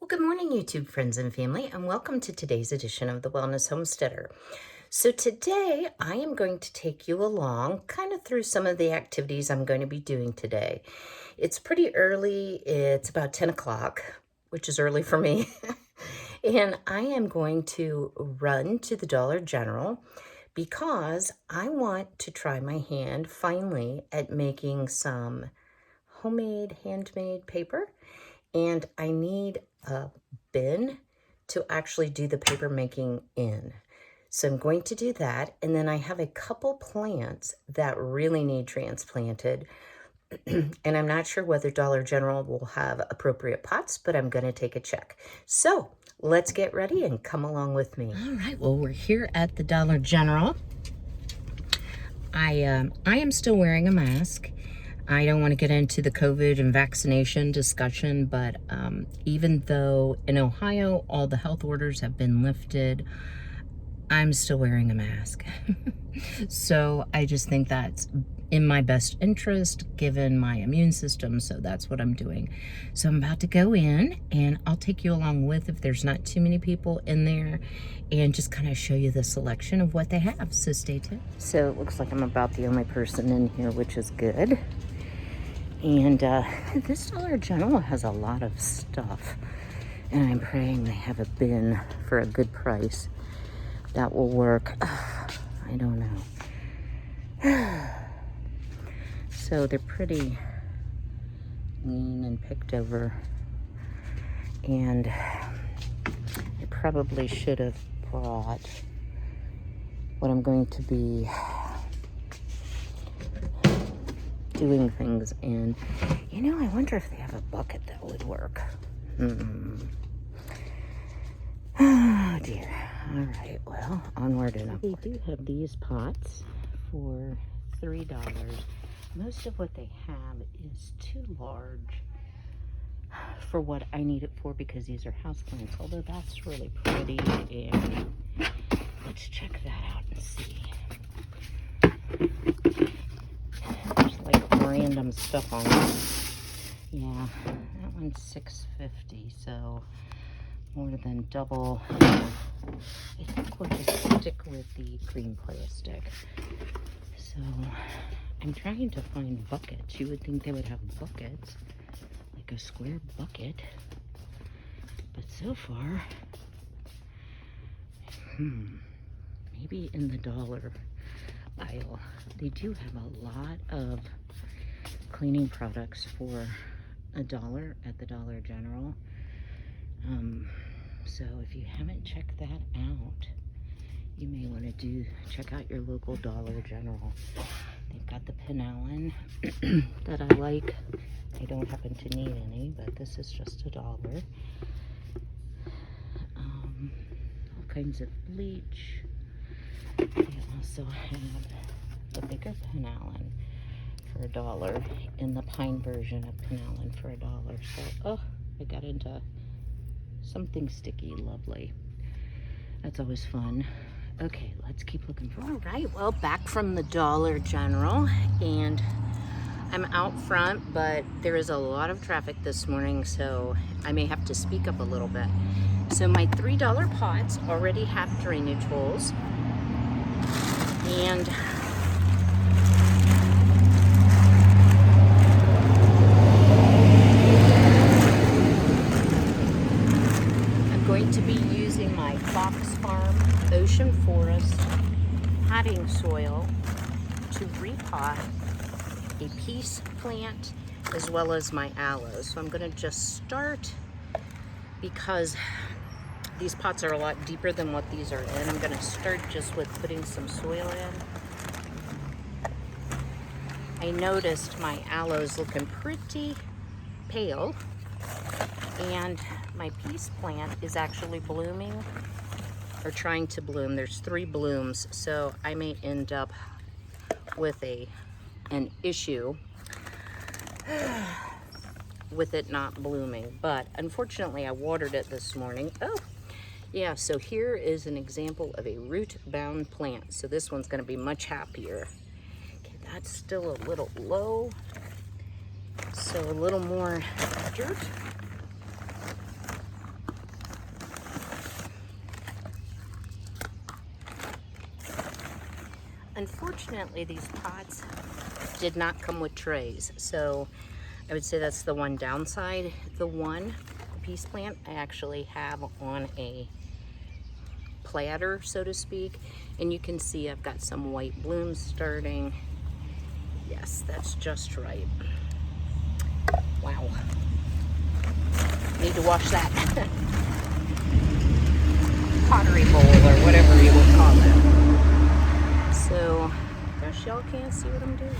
Well, good morning, YouTube friends and family, and welcome to today's edition of the Wellness Homesteader. So today I am going to take you along kind of through some of the activities I'm going to be doing today. It's pretty early. It's about 10 o'clock, which is early for me. And I am going to run to the Dollar General because I want to try my hand finally at making some homemade, handmade paper. And I need a bin to actually do the paper making in. So I'm going to do that. And then I have a couple plants that really need transplanted. And I'm not sure whether Dollar General will have appropriate pots, but I'm going to take a check. So let's get ready and come along with me. All right, well, we're here at the Dollar General. I am still wearing a mask. I don't want to get into the COVID and vaccination discussion, but even though in Ohio all the health orders have been lifted, I'm still wearing a mask. So I just think that's in my best interest given my immune system, so that's what I'm doing. So I'm about to go in and I'll take you along with if there's not too many people in there and just kind of show you the selection of what they have, so stay tuned. So it looks like I'm about the only person in here, which is good. And this Dollar General has a lot of stuff, and I'm praying they have a bin for a good price that will work. I don't know. So they're pretty lean and picked over, and I probably should have brought what I'm going to be doing things in. You know, I wonder if they have a bucket that would work. Oh dear. All right, well, onward and upward. They do have these pots for $3. Most of what they have is too large for what I need it for because these are houseplants, although that's really pretty. And let's check that out and see. There's like random stuff on it. Yeah, that one's $6.50, so more than double. I think we'll just stick with the green plastic. So I'm trying to find buckets. You would think they would have buckets, like a square bucket, but so far, maybe in the dollar aisle. They do have a lot of cleaning products for $1 at the Dollar General. So if you haven't checked that out, you may want to check out your local Dollar General. They've got the Allen that I like. I don't happen to need any, but this is just $1. All kinds of bleach. They also have the bigger Allen for $1 and the pine version of Allen for $1. So, I got into something sticky, lovely. That's always fun. Okay, let's keep looking for it. All right, well, back from the Dollar General, and I'm out front, but there is a lot of traffic this morning, so I may have to speak up a little bit. So my $3 pots already have drainage holes, and I'm going to be using my Fox Farm Ocean Forest potting soil to repot a peace plant as well as my aloes. So I'm going to just start, because these pots are a lot deeper than what these are in. I'm going to start just with putting some soil in. I noticed my aloes looking pretty pale, and my peace plant is actually blooming, or trying to bloom. There's 3 blooms, so I may end up with an issue with it not blooming. But unfortunately, I watered it this morning. Oh, yeah, so here is an example of a root-bound plant. So this one's gonna be much happier. Okay, that's still a little low, so a little more dirt. unfortunately, these pots did not come with trays. So I would say that's the one downside. The peace plant, I actually have on a platter, so to speak. And you can see I've got some white blooms starting. Yes, that's just right. Wow. Need to wash that pottery bowl or whatever you would call it. So, gosh, y'all can't see what I'm doing.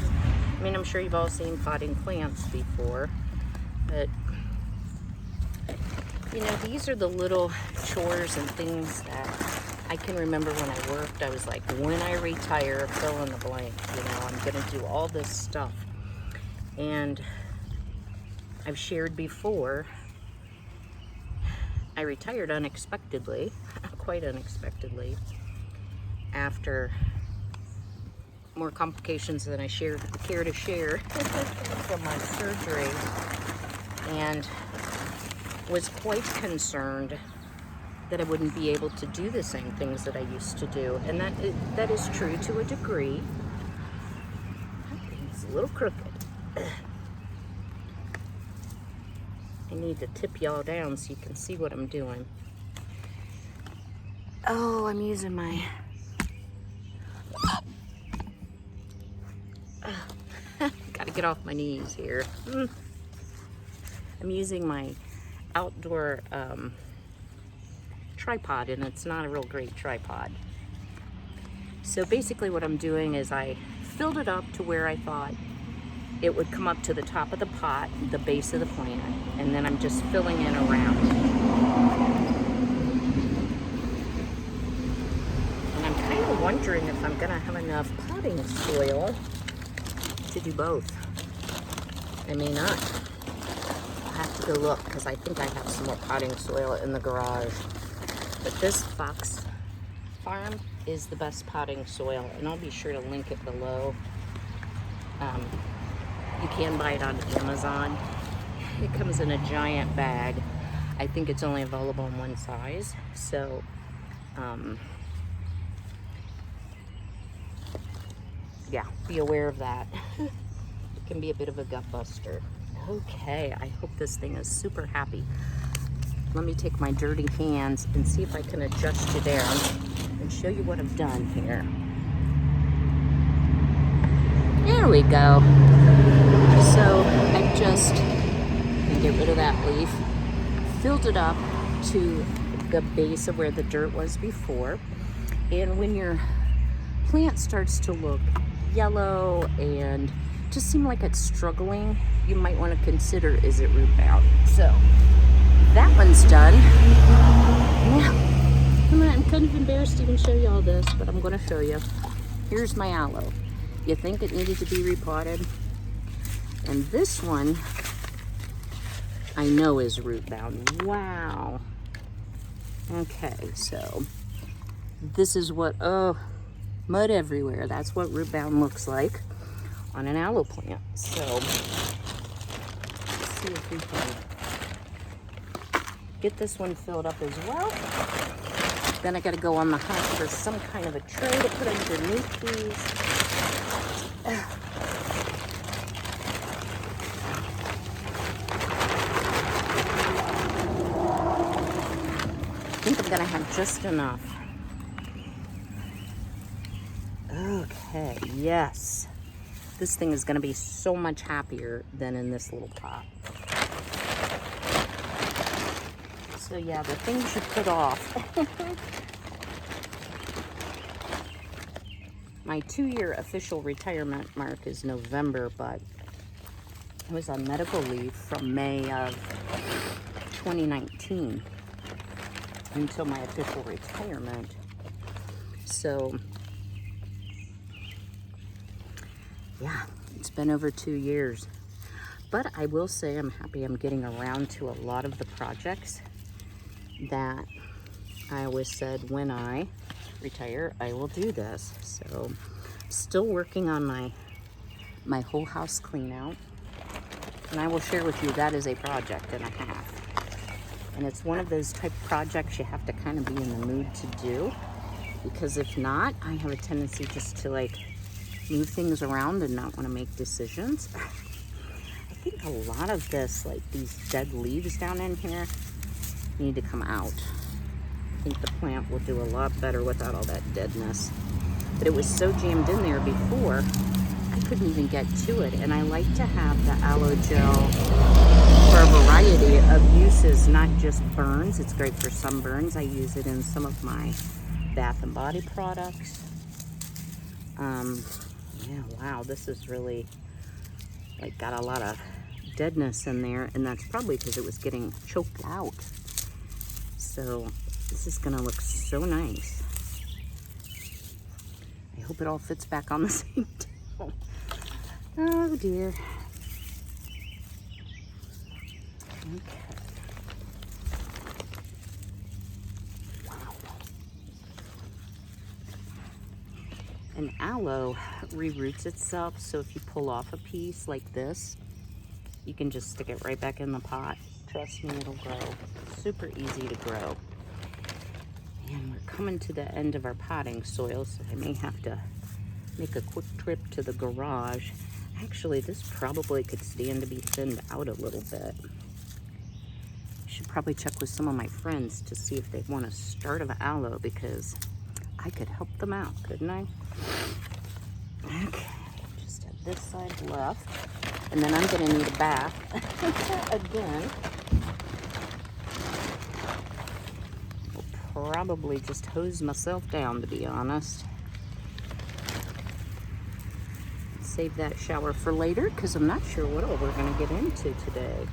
I mean, I'm sure you've all seen potting plants before, but you know, these are the little chores and things that I can remember when I worked. I was like, when I retire, fill in the blank, you know, I'm gonna do all this stuff. And I've shared before, I retired unexpectedly, quite unexpectedly, after more complications than I care to share from my surgery, and was quite concerned that I wouldn't be able to do the same things that I used to do. And that is true to a degree. It's a little crooked. I need to tip y'all down so you can see what I'm doing. Oh, I'm using my... Gotta get off my knees here. I'm using my outdoor tripod, and it's not a real great tripod. So basically what I'm doing is I filled it up to where I thought it would come up to the top of the pot, the base of the plant, and then I'm just filling in around. And I'm kind of wondering if I'm gonna have enough potting soil to do both. I may not. I'll have to go look, because I think I have some more potting soil in the garage. But this Fox Farm is the best potting soil, and I'll be sure to link it below. You can buy it on Amazon. It comes in a giant bag. I think it's only available in one size, so yeah, be aware of that. It can be a bit of a gut buster. Okay, I hope this thing is super happy. Let me take my dirty hands and see if I can adjust you down and show you what I've done here. There we go. So I just get rid of that leaf, filled it up to the base of where the dirt was before. And when your plant starts to look yellow and just seem like it's struggling, you might want to consider, is it root bound? So that one's done. Now, I'm kind of embarrassed to even show you all this, but I'm going to show you. Here's my aloe. You think it needed to be repotted? And this one, I know is root bound. Wow. Okay, so this is what, oh, mud everywhere. That's what root bound looks like on an aloe plant. So let's see if we can get this one filled up as well. Then I got to go on the hunt for some kind of a tray to put underneath these. I think I'm gonna have just enough. Okay, yes. This thing is gonna be so much happier than in this little pot. So yeah, the things you put off. My 2-year official retirement mark is November, but I was on medical leave from May of 2019 until my official retirement. So yeah, it's been over 2 years. But I will say I'm happy I'm getting around to a lot of the projects that I always said when I retire, I will do this. So I'm still working on my whole house clean out. And I will share with you, that is a project and a half. And it's one of those type of projects you have to kind of be in the mood to do. because if not, I have a tendency just to like move things around and not want to make decisions. I think a lot of this, like these dead leaves down in here, need to come out. I think the plant will do a lot better without all that deadness. But it was so jammed in there before, I couldn't even get to it. And I like to have the aloe gel for a variety of uses, not just burns. It's great for sunburns. I use it in some of my bath and body products. Yeah, wow, this is really like got a lot of deadness in there, and that's probably because it was getting choked out. So this is gonna look so nice. I hope it all fits back on the same table. Oh dear. Okay. Wow. And aloe reroots itself, so if you pull off a piece like this, you can just stick it right back in the pot. Trust me, it'll grow. Super easy to grow. And we're coming to the end of our potting soil, so I may have to make a quick trip to the garage. Actually, this probably could stand to be thinned out a little bit. I should probably check with some of my friends to see if they want a start of aloe, because I could help them out, couldn't I? Okay, just have this side left. And then I'm gonna need a bath again. I'll probably just hose myself down, to be honest. Save that shower for later, because I'm not sure what all we're gonna get into today.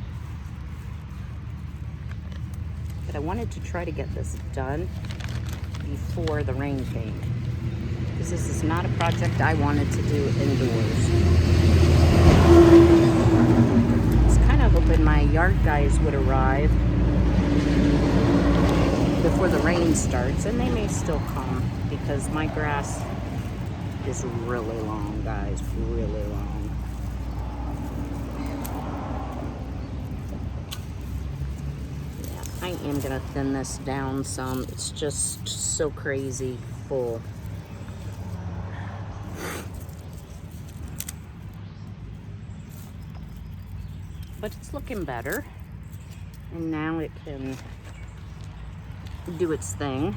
But I wanted to try to get this done before the rain came, because this is not a project I wanted to do indoors. I was kind of hoping my yard guys would arrive before the rain starts, and they may still come, because my grass is really long, guys, really long. Yeah, I am gonna thin this down some. It's just so crazy full. But it's looking better, and now it can do its thing.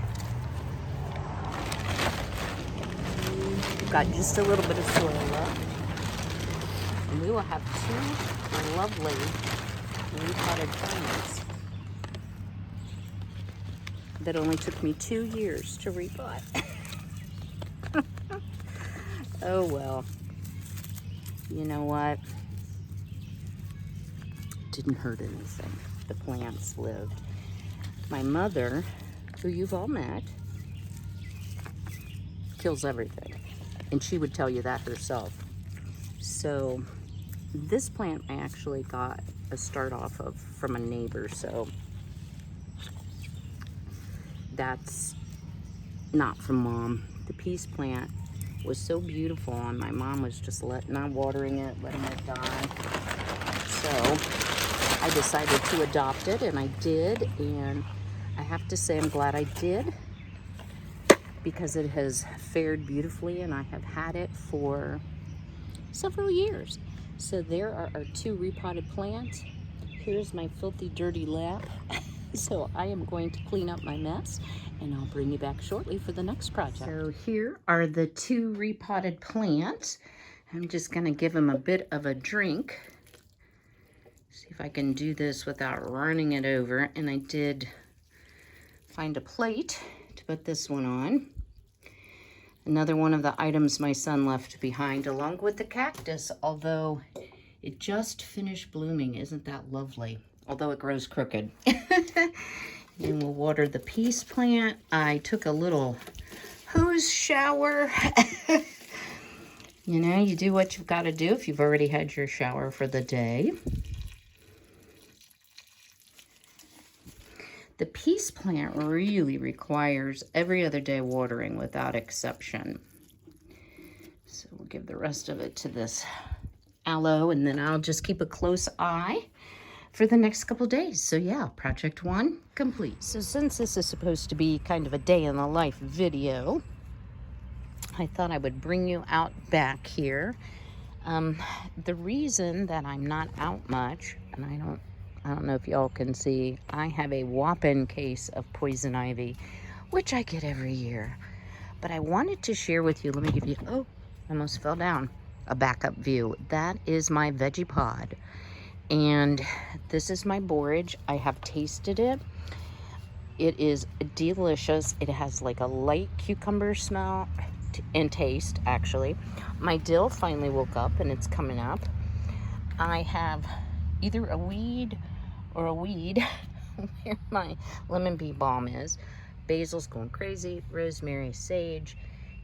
Got just a little bit of soil left, and we will have two lovely repotted plants that only took me 2 years to repot. Oh well, you know what? Didn't hurt anything. The plants lived. My mother, who you've all met, kills everything, and she would tell you that herself. So this plant I actually got a start off of from a neighbor, so that's not from Mom. The peace plant was so beautiful, and my mom was just not watering it, letting it die. So I decided to adopt it, and I did, and I have to say I'm glad I did, because it has fared beautifully, and I have had it for several years. So there are our two repotted plants. Here's my filthy, dirty lap. So I am going to clean up my mess, and I'll bring you back shortly for the next project. So here are the two repotted plants. I'm just gonna give them a bit of a drink. See if I can do this without running it over. And I did find a plate to put this one on. Another one of the items my son left behind, along with the cactus, although it just finished blooming. Isn't that lovely? Although it grows crooked. And we'll water the peace plant. I took a little hose shower. You know, you do what you've got to do if you've already had your shower for the day. The peace plant really requires every other day watering without exception. So we'll give the rest of it to this aloe, and then I'll just keep a close eye for the next couple days. So yeah, project 1 complete. So since this is supposed to be kind of a day in the life video, I thought I would bring you out back here. The reason that I'm not out much, and I don't know if y'all can see, I have a whopping case of poison ivy, which I get every year. But I wanted to share with you, let me give you, oh, I almost fell down, a backup view. That is my veggie pod. And this is my borage. I have tasted it. It is delicious. It has like a light cucumber smell and taste, actually. My dill finally woke up and it's coming up. I have either a weed or a weed where my lemon bee balm is. Basil's going crazy. Rosemary, sage.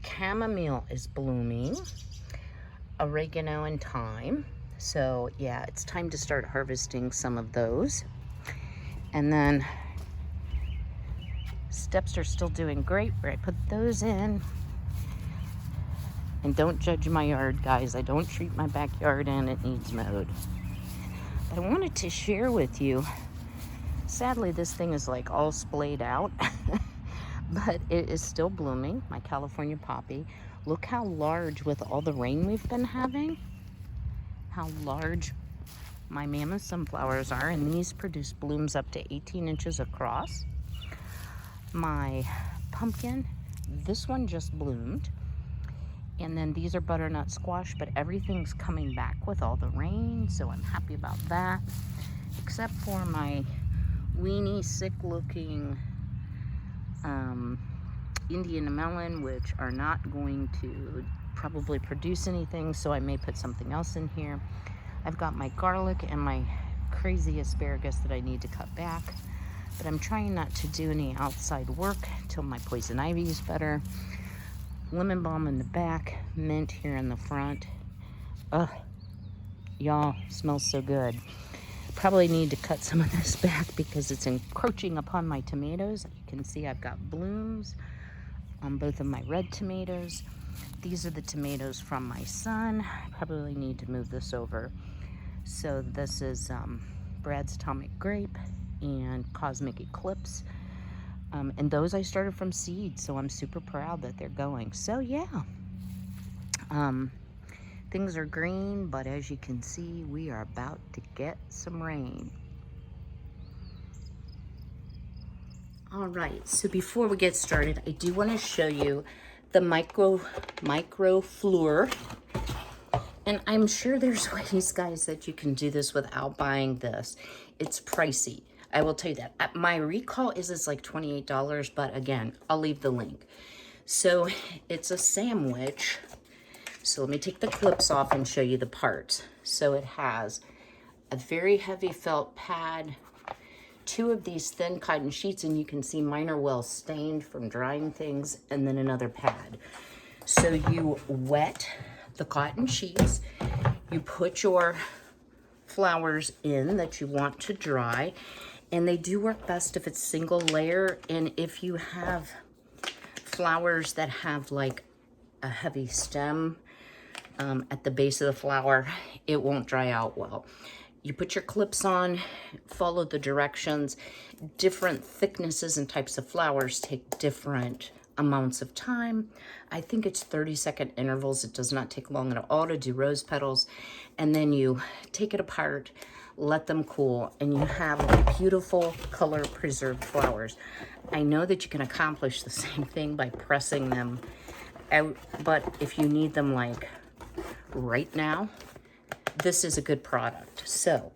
Chamomile is blooming. Oregano and thyme. So yeah, it's time to start harvesting some of those. And then steps are still doing great where I put those in. And don't judge my yard, guys. I don't treat my backyard and it needs mowed. But I wanted to share with you, sadly this thing is like all splayed out, but it is still blooming, my California poppy. Look how large, with all the rain we've been having, how large my mammoth sunflowers are, and these produce blooms up to 18 inches across. My pumpkin, this one just bloomed. And then these are butternut squash, but everything's coming back with all the rain, so I'm happy about that. Except for my weeny, sick-looking Indian melon, which are not going to probably produce anything, so I may put something else in here. I've got my garlic and my crazy asparagus that I need to cut back, but I'm trying not to do any outside work till my poison ivy is better. Lemon balm in the back, mint here in the front. Ugh, y'all, smells so good. Probably need to cut some of this back because it's encroaching upon my tomatoes. You can see I've got blooms on both of my red tomatoes. These are the tomatoes from my son. I probably need to move this over. So this is Brad's Atomic Grape and Cosmic Eclipse. And those I started from seed, so I'm super proud that they're going. So yeah, things are green, but as you can see, we are about to get some rain. All right, so before we get started, I do want to show you the micro fleur. And I'm sure there's ways, guys, that you can do this without buying this. It's pricey. I will tell you that. My recall is like $28, but again, I'll leave the link. So it's a sandwich. So let me take the clips off and show you the parts. So it has a very heavy felt pad, 2 of these thin cotton sheets, and you can see mine are well stained from drying things, and then another pad. So you wet the cotton sheets, you put your flowers in that you want to dry, and they do work best if it's single layer, and if you have flowers that have like a heavy stem at the base of the flower, it won't dry out well. You put your clips on, follow the directions. Different thicknesses and types of flowers take different amounts of time. I think it's 30-second intervals. It does not take long at all to do rose petals. And then you take it apart, let them cool, and you have beautiful color preserved flowers. I know that you can accomplish the same thing by pressing them out, but if you need them like right now, this is a good product. So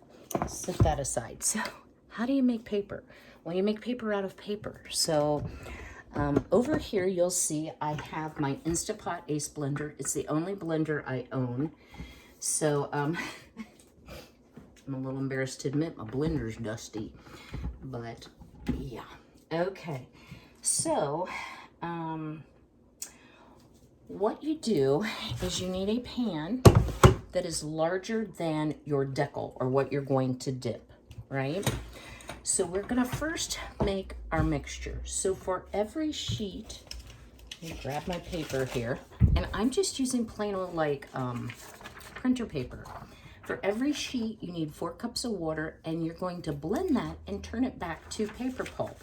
set that aside. So how do you make paper? Well, you make paper out of paper. So over here, you'll see I have my Instapot Ace blender. It's the only blender I own. So I'm a little embarrassed to admit my blender's dusty, but yeah. Okay, so what you do is you need a pan that is larger than your decal or what you're going to dip, right? So we're gonna first make our mixture. So for every sheet, let me grab my paper here, and I'm just using plain old like printer paper. For every sheet, you need 4 cups of water, and you're going to blend that and turn it back to paper pulp.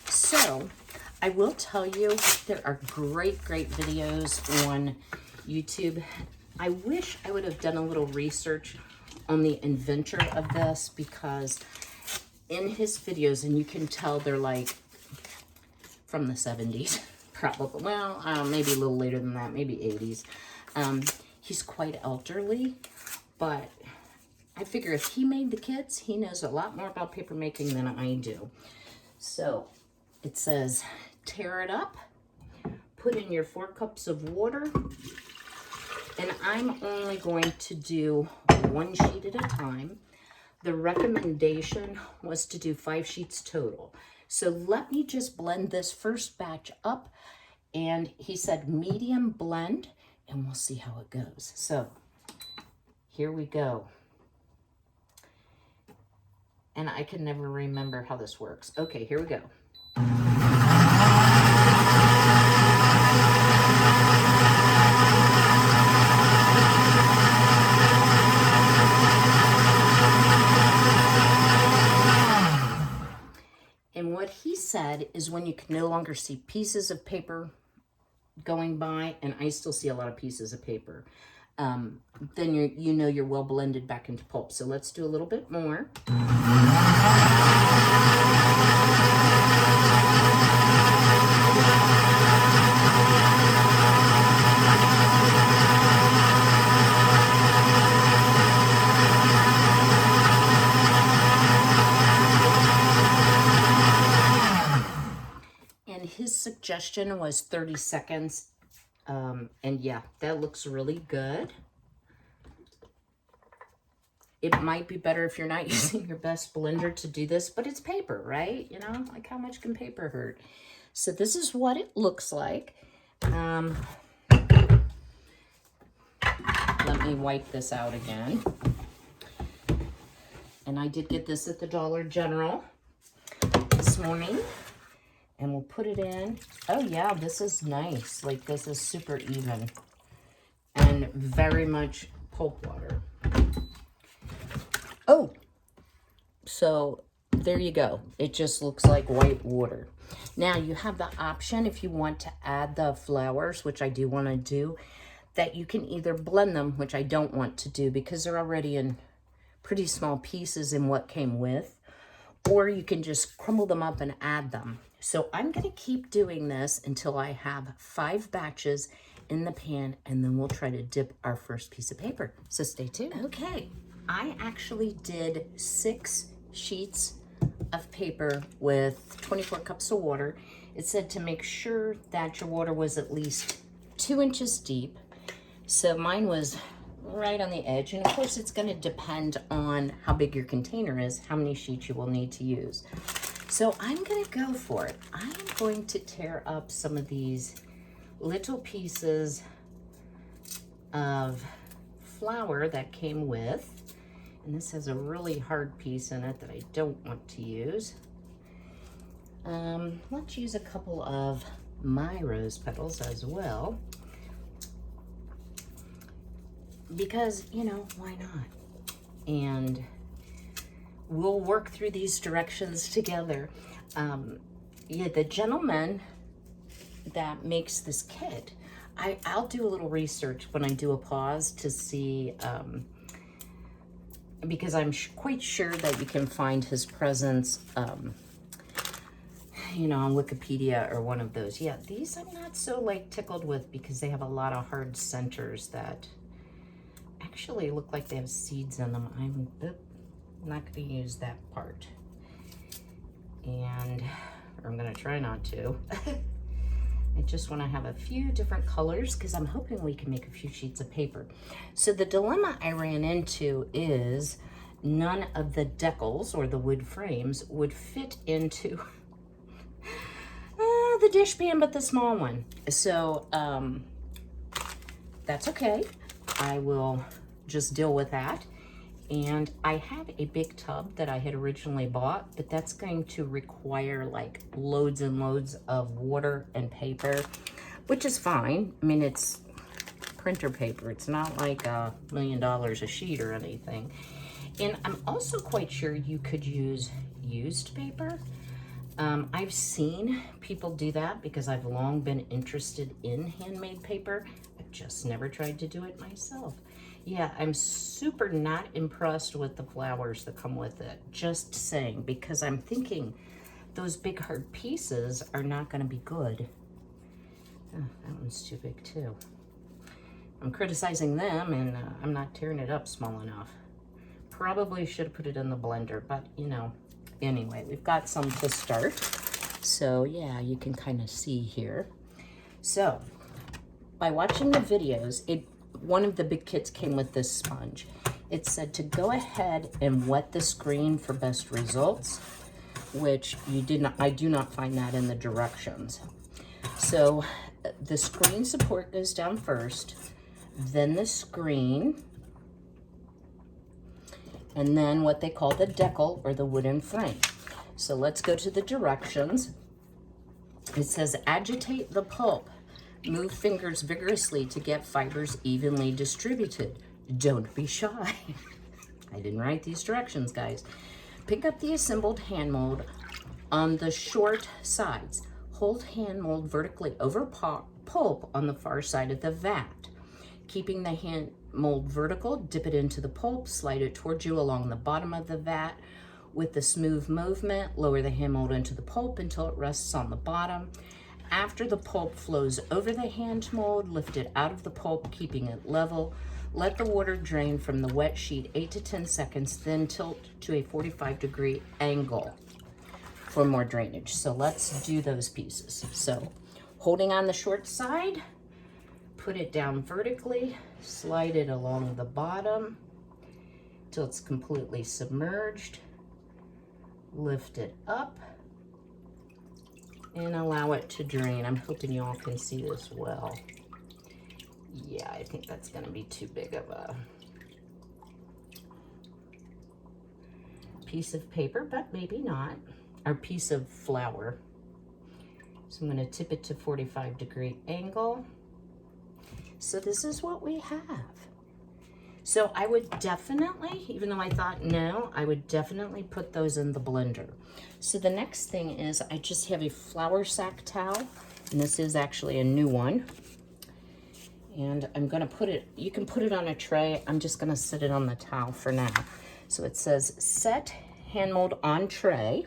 So I will tell you, there are great videos on YouTube. I wish I would have done a little research on the inventor of this, because in his videos, and you can tell they're like from the 70s, probably, well, maybe a little later than that, maybe 80s. He's quite elderly, but I figure if he made the kits, he knows a lot more about paper making than I do. So it says, tear it up, put in your 4 cups of water, and I'm only going to do 1 sheet at a time. The recommendation was to do 5 sheets total. So let me just blend this first batch up, and he said medium blend, and we'll see how it goes. So here we go. And I can never remember how this works. Okay, here we go. And what he said is when you can no longer see pieces of paper going by, and I still see a lot of pieces of paper, then you know you're well blended back into pulp. So let's do a little bit more. And his suggestion was 30 seconds. And yeah, that looks really good. It might be better if you're not using your best blender to do this, but it's paper, right? You know, like how much can paper hurt? So this is what it looks like. Let me wipe this out again. And I did get this at the Dollar General this morning. And we'll put it in. Oh yeah, this is nice. Like, this is super even. And very much pulp water. Oh, so there you go. It just looks like white water. Now you have the option, if you want to add the flowers, which I do want to do, that you can either blend them, which I don't want to do because they're already in pretty small pieces in what came with, or you can just crumble them up and add them. So I'm going to keep doing this until I have 5 batches in the pan, and then we'll try to dip our first piece of paper. So stay tuned. Okay, I actually did 6 sheets of paper with 24 cups of water. It said to make sure that your water was at least 2 inches deep. So mine was right on the edge. And of course, it's going to depend on how big your container is, how many sheets you will need to use. So I'm going to go for it. I'm going to tear up some of these little pieces of flour that came with. And this has a really hard piece in it that I don't want to use. Let's use a couple of my rose petals as well. Because, you know, why not? And we'll work through these directions together. Yeah, the gentleman that makes this kit, I'll do a little research when I do a pause to see, because I'm quite sure that you can find his presence, you know, on Wikipedia or one of those. Yeah, these I'm not so like tickled with because they have a lot of hard centers that actually look like they have seeds in them. I'm not going to use that part, and I'm going to try not to. I just want to have a few different colors because I'm hoping we can make a few sheets of paper. So the dilemma I ran into is none of the decals or the wood frames would fit into the dishpan, but the small one. So that's okay. I will just deal with that. And I have a big tub that I had originally bought, but that's going to require like loads and loads of water and paper, which is fine. I mean, it's printer paper. It's not like $1 million a sheet or anything. And I'm also quite sure you could use used paper. I've seen people do that because I've long been interested in handmade paper. I've just never tried to do it myself. Yeah, I'm super not impressed with the flowers that come with it. Just saying, because I'm thinking those big hard pieces are not going to be good. Oh, that one's too big too. I'm criticizing them and I'm not tearing it up small enough. Probably should have put it in the blender, but you know, anyway, we've got some to start. So yeah, you can kind of see here. So by watching the videos, one of the big kits came with this sponge. It said to go ahead and wet the screen for best results, which I do not find that in the directions. So the screen support goes down first, then the screen, and then what they call the decal, or the wooden frame. So let's go to the directions. It says agitate the pulp. Move fingers vigorously to get fibers evenly distributed. Don't be shy. I didn't write these directions, guys. Pick up the assembled hand mold on the short sides. Hold hand mold vertically over pulp on the far side of the vat. Keeping the hand mold vertical, dip it into the pulp, slide it towards you along the bottom of the vat. With the smooth movement, lower the hand mold into the pulp until it rests on the bottom. After the pulp flows over the hand mold, lift it out of the pulp, keeping it level. Let the water drain from the wet sheet 8 to 10 seconds, then tilt to a 45-degree angle for more drainage. So let's do those pieces. So holding on the short side, put it down vertically, slide it along the bottom till it's completely submerged. Lift it up and allow it to drain. I'm hoping you all can see this well. Yeah, I think that's going to be too big of a piece of paper, but maybe not. Or piece of flour. So I'm going to tip it to 45-degree angle. So this is what we have. So I would definitely, even though I thought no, I would definitely put those in the blender. So the next thing is I just have a flour sack towel, and this is actually a new one. And I'm gonna put it, you can put it on a tray. I'm just gonna set it on the towel for now. So it says set hand mold on tray.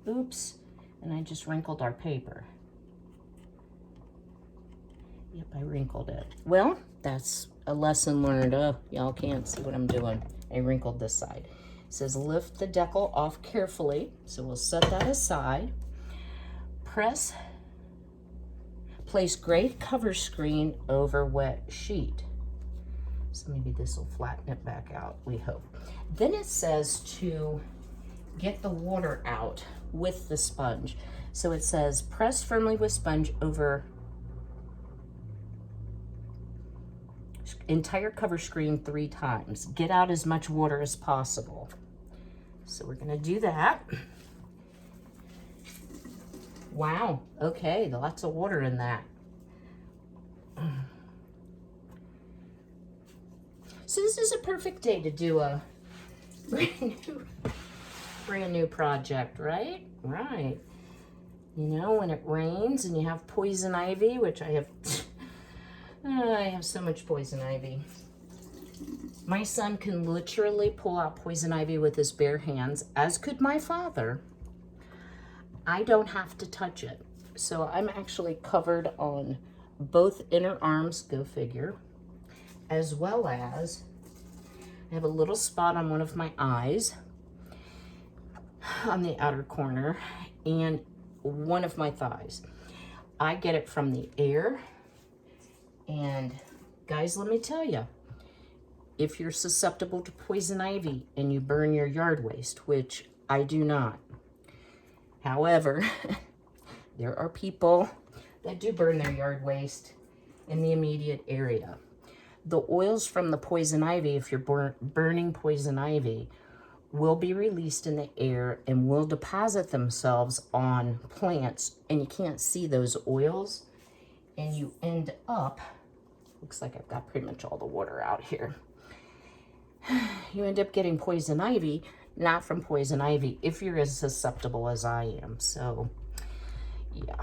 Oops, and I just wrinkled our paper. Yep, I wrinkled it. Well, that's a lesson learned. Oh, y'all can't see what I'm doing. I wrinkled this side. It says lift the decal off carefully. So we'll set that aside. Place gray cover screen over wet sheet. So maybe this will flatten it back out, we hope. Then it says to get the water out with the sponge. So it says press firmly with sponge over entire cover screen 3 times. Get out as much water as possible. So we're gonna do that. Wow, okay, lots of water in that. So this is a perfect day to do a brand new project, right? Right. You know, when it rains and you have poison ivy, which I have so much poison ivy. My son can literally pull out poison ivy with his bare hands, as could my father. I don't have to touch it. So I'm actually covered on both inner arms, go figure, as well as I have a little spot on one of my eyes on the outer corner and one of my thighs. I get it from the air. And guys, let me tell you, if you're susceptible to poison ivy and you burn your yard waste, which I do not. However, there are people that do burn their yard waste in the immediate area. The oils from the poison ivy, if you're burning poison ivy, will be released in the air and will deposit themselves on plants, and you can't see those oils, and you end up Looks like I've got pretty much all the water out here. You end up getting poison ivy, not from poison ivy, if you're as susceptible as I am. So, yeah,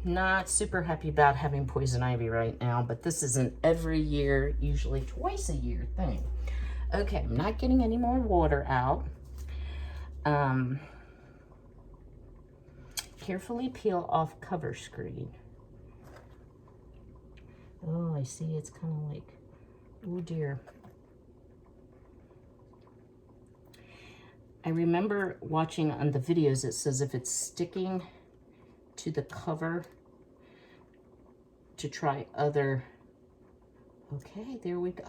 not super happy about having poison ivy right now, but this is an every year, usually twice a year thing. Okay, I'm not getting any more water out. Carefully peel off cover screen. Oh, I see, it's kind of like, oh dear. I remember watching on the videos, it says if it's sticking to the cover, to try other, okay, there we go.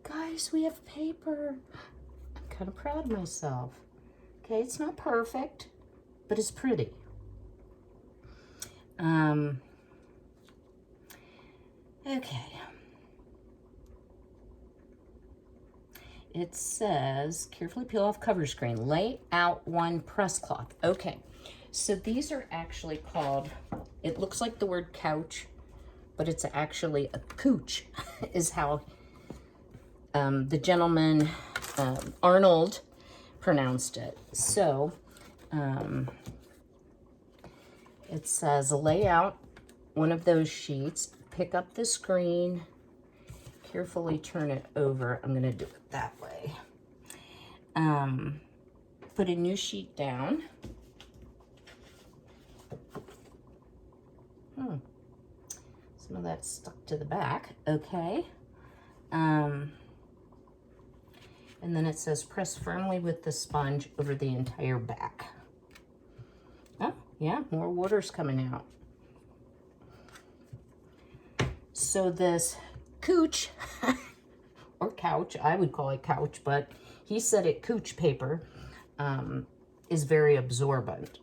Guys, we have paper. I'm kind of proud of myself. Okay, it's not perfect, but it's pretty. Okay. It says, carefully peel off cover screen. Lay out one press cloth. Okay, so these are actually called, it looks like the word couch, but it's actually a cooch, is how the gentleman, Arnold, pronounced it. So, it says, lay out one of those sheets, pick up the screen, carefully turn it over. I'm going to do it that way. Put a new sheet down. Some of that's stuck to the back. Okay. And then it says press firmly with the sponge over the entire back. Oh, yeah, more water's coming out. So this cooch, or couch, I would call it couch, but he said it cooch paper, is very absorbent.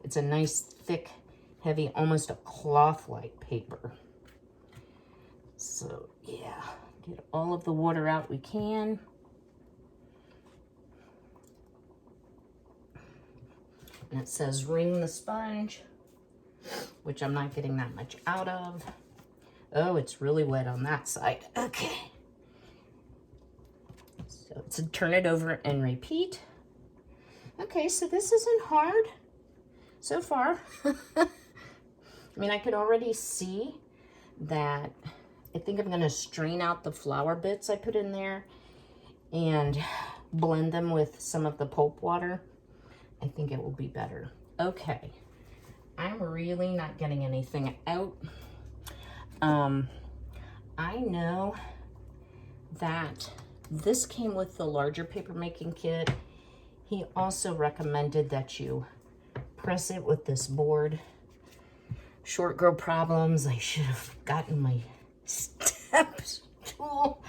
It's a nice, thick, heavy, almost a cloth-like paper. So, yeah, get all of the water out we can. And it says wring the sponge, which I'm not getting that much out of. Oh, it's really wet on that side. Okay. So it's a turn it over and repeat. Okay, so this isn't hard so far. I mean, I could already see that. I think I'm going to strain out the flour bits I put in there and blend them with some of the pulp water. I think it will be better. Okay. I'm really not getting anything out. I know that this came with the larger paper making kit. He also recommended that you press it with this board. Short girl problems. I should have gotten my step stool.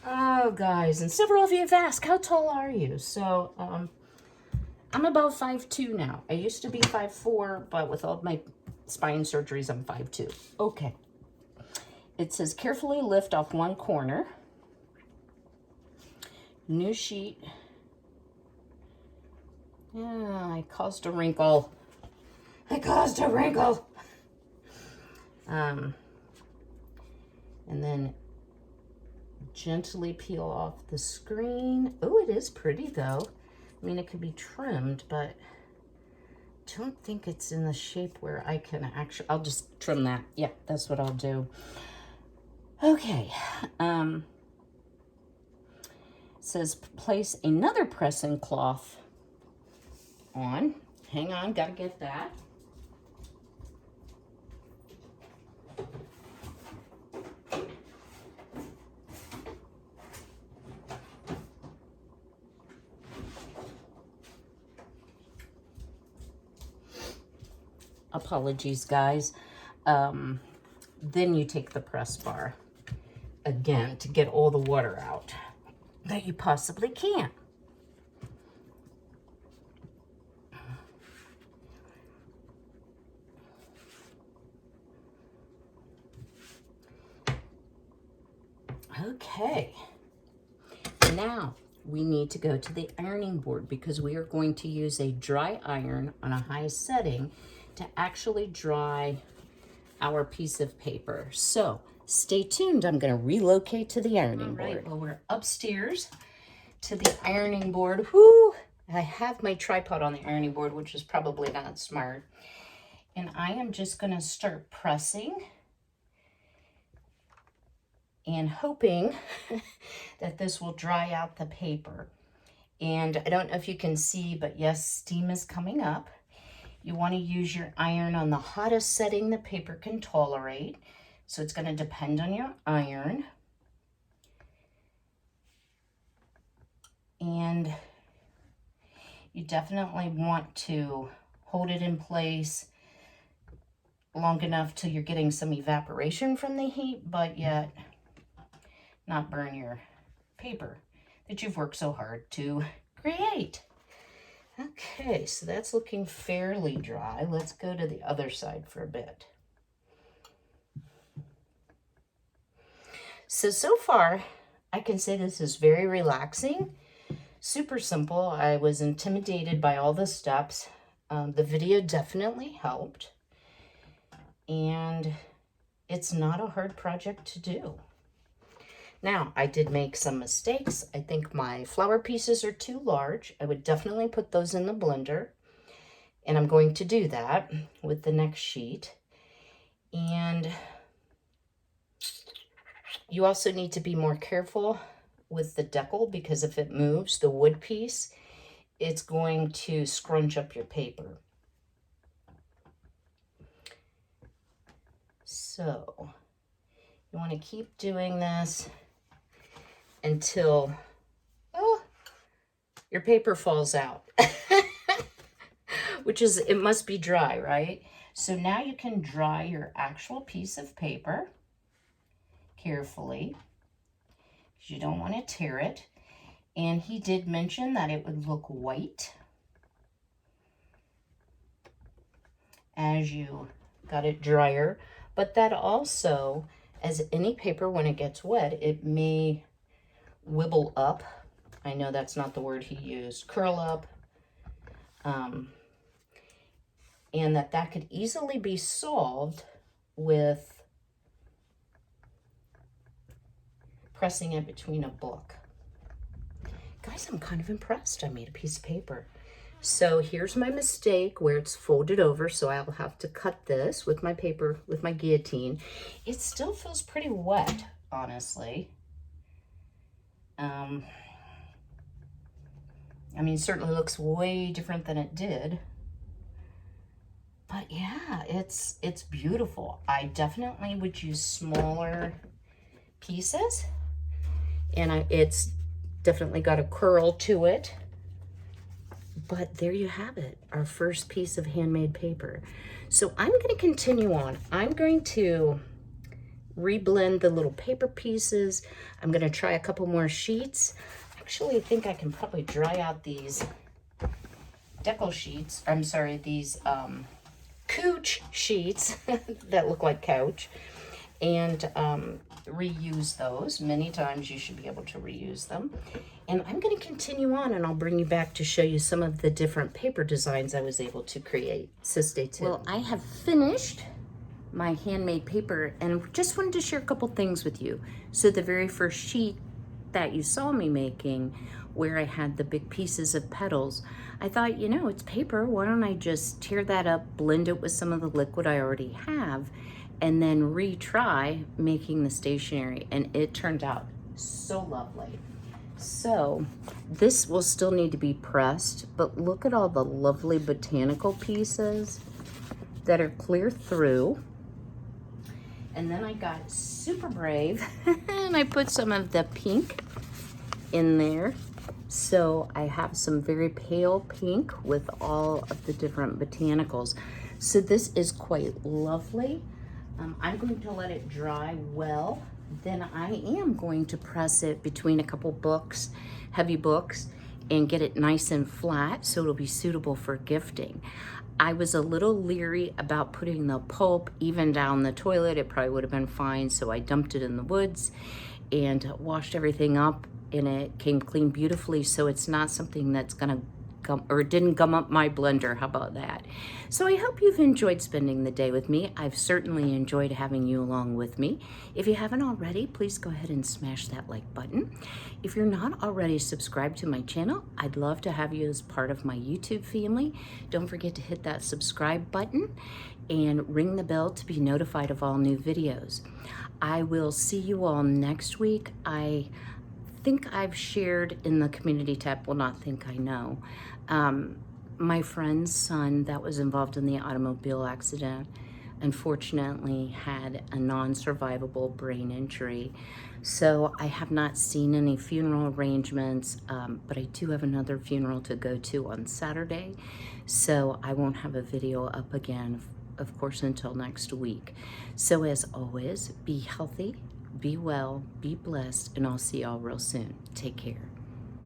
Oh, guys, and several of you have asked, how tall are you? So, I'm about 5'2" now. I used to be 5'4", but with all my spine surgeries, I'm 5'2". Okay. It says, carefully lift off one corner. New sheet. Yeah, I caused a wrinkle. I caused a wrinkle. And then gently peel off the screen. Oh, it is pretty though. I mean, it could be trimmed, but don't think it's in the shape where I can actually, I'll just trim that. Yeah, that's what I'll do. Okay. It says place another pressing cloth on. Hang on, gotta get that. Apologies, guys. Then you take the press bar again to get all the water out that you possibly can. Okay, now we need to go to the ironing board because we are going to use a dry iron on a high setting to actually dry our piece of paper. So stay tuned. I'm going to relocate to the ironing board. Well, we're upstairs to the ironing board. Whoo! I have my tripod on the ironing board, which is probably not smart. And I am just going to start pressing and hoping that this will dry out the paper. And I don't know if you can see, but yes, steam is coming up. You want to use your iron on the hottest setting the paper can tolerate. So it's going to depend on your iron. And you definitely want to hold it in place long enough till you're getting some evaporation from the heat, but yet not burn your paper that you've worked so hard to create. Okay, so that's looking fairly dry. Let's go to the other side for a bit. So far, I can say this is very relaxing, super simple. I was intimidated by all the steps. The video definitely helped, and it's not a hard project to do. Now, I did make some mistakes. I think my flower pieces are too large. I would definitely put those in the blender, and I'm going to do that with the next sheet. And you also need to be more careful with the decal, because if it moves, the wood piece, it's going to scrunch up your paper. So you want to keep doing this until your paper falls out, which is, it must be dry, right? So now you can dry your actual piece of paper carefully, because you don't want to tear it. And he did mention that it would look white as you got it drier, but that also, as any paper, when it gets wet, it may wibble up. I know that's not the word he used, curl up, and that could easily be solved with pressing it between a book. Guys, I'm kind of impressed. I made a piece of paper. So here's my mistake where it's folded over, so I'll have to cut this with my paper, with my guillotine. It still feels pretty wet, honestly. I mean, it certainly looks way different than it did. But yeah, it's beautiful. I definitely would use smaller pieces. And it's definitely got a curl to it. But there you have it, our first piece of handmade paper. So I'm going to continue on. I'm going to reblend the little paper pieces. I'm going to try a couple more sheets. Actually, I think I can probably dry out these decal sheets. I'm sorry, these couch sheets that look like couch, and reuse those. Many times you should be able to reuse them. And I'm going to continue on, and I'll bring you back to show you some of the different paper designs I was able to create. So stay tuned. Well, I have finished my handmade paper, and just wanted to share a couple things with you. So the very first sheet that you saw me making, where I had the big pieces of petals, I thought, you know, it's paper. Why don't I just tear that up, blend it with some of the liquid I already have, and then retry making the stationery. And it turned out so lovely. So this will still need to be pressed, but look at all the lovely botanical pieces that are clear through. And then I got super brave and I put some of the pink in there. So I have some very pale pink with all of the different botanicals. So this is quite lovely. I'm going to let it dry well. Then I am going to press it between a couple books, heavy books, and get it nice and flat so it'll be suitable for gifting. I was a little leery about putting the pulp even down the toilet. It probably would have been fine, so I dumped it in the woods and washed everything up, and it came clean beautifully, so it's not something that's gonna didn't gum up my blender. How about that? So I hope you've enjoyed spending the day with me. I've certainly enjoyed having you along with me. If you haven't already, please go ahead and smash that like button. If you're not already subscribed to my channel, I'd love to have you as part of my YouTube family. Don't forget to hit that subscribe button and ring the bell to be notified of all new videos. I will see you all next week. I think I've shared in the community tab, well, not think, I know, my friend's son that was involved in the automobile accident unfortunately had a non-survivable brain injury. So I have not seen any funeral arrangements, but I do have another funeral to go to on Saturday. So I won't have a video up again, of course, until next week. So as always, be healthy, be well, be blessed, and I'll see y'all real soon. Take care.